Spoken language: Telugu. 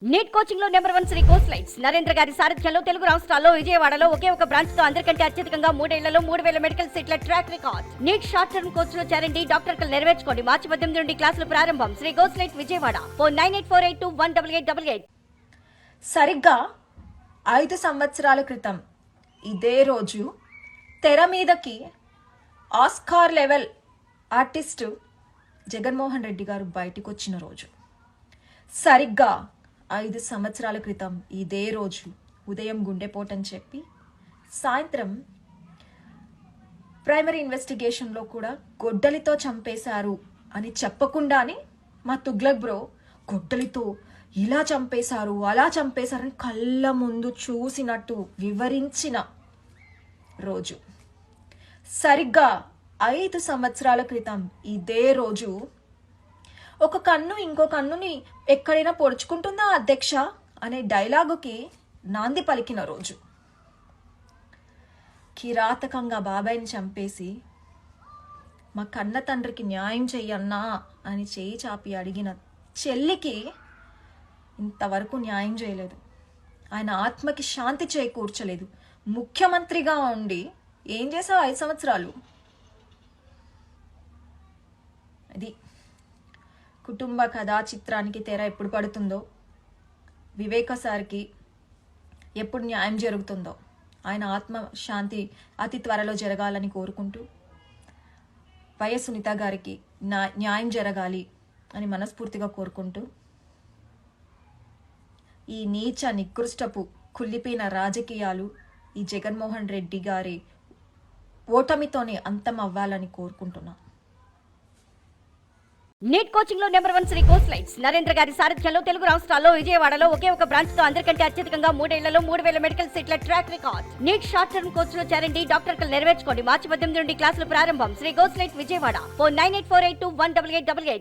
నీట్ కోచింగ్ లో number 1 Shri course lights Narendra గారి సారథ్యంలో తెలుగు రాష్ట్రాల్లో విజయవాడలో ఒకే ఒక బ్రాంచ్ తో అందరికంటే అత్యధికంగా 3 ఏళ్లలో 3000 మెడికల్ సీట్ల track record. Neat short term course లో చేరండి, డాక్టర్ కలు నెరవేర్చుకోండి. మార్చి 18 నుండి క్లాసులు ప్రారంభం. Shri course light Vijayawada. Phone 9848218888. సరిగ్గా 5 సంవత్సరాల క్రితం ఇదే రోజు తెర మీదకి Oscar level artist Jaganmohan Reddy గారు బయటికి వచ్చిన రోజు. సరిగ్గా 5 సంవత్సరాల క్రితం ఇదే రోజు ఉదయం గుండెపోటని చెప్పి సాయంత్రం ప్రైమరీ ఇన్వెస్టిగేషన్లో కూడా గొడ్డలితో చంపేశారు అని చెప్పకుండానే మా తుగ్లక్ బ్రో గొడ్డలితో ఇలా చంపేశారు అలా చంపేశారని కళ్ళ ముందు చూసినట్టు వివరించిన రోజు. సరిగ్గా 5 సంవత్సరాల క్రితం ఇదే రోజు ఒక కన్ను ఇంకో కన్నుని ఎక్కడైనా పొడుచుకుంటుందా అధ్యక్ష అనే డైలాగుకి నాంది పలికిన రోజు. కిరాతకంగా బాబాయిని చంపేసి మా కన్న తండ్రికి న్యాయం చెయ్యన్నా అని చేయి చాపి అడిగిన చెల్లికి ఇంతవరకు న్యాయం చేయలేదు. ఆయన ఆత్మకి శాంతి చేకూర్చలేదు. ముఖ్యమంత్రిగా ఉండి ఏం చేసావు 5 సంవత్సరాలు? అది కుటుంబ కథా చిత్రానికి తెర ఎప్పుడు పడుతుందో, వివేక సార్కి ఎప్పుడు న్యాయం జరుగుతుందో, ఆయన ఆత్మ శాంతి అతి త్వరలో జరగాలని కోరుకుంటూ, వైఎస్ సునీత గారికి న్యాయం జరగాలి అని మనస్ఫూర్తిగా కోరుకుంటూ, ఈ నీచ నికృష్టపు కుళ్ళిపోయిన రాజకీయాలు ఈ జగన్మోహన్ రెడ్డి గారి ఓటమితోనే అంతం అవ్వాలని కోరుకుంటున్నా. నీట్ కోచింగ్ లో number 1 Shri course lights Narendra గారి సారథ్యంలో తెలుగు రాష్ట్రాల్లో విజయవాడలో ఒకే ఒక బ్రాంచ్ తో అందరికంటే అత్యధికంగా 3 ఏళ్లలో 3000 మెడికల్ సీట్ల track record. Neat short term course లో చేరండి, డాక్టర్ కలు నెరవేర్చుకోండి. మార్చి 18 నుండి క్లాసులు ప్రారంభం. Shri course light Vijayawada. Phone 9848218888.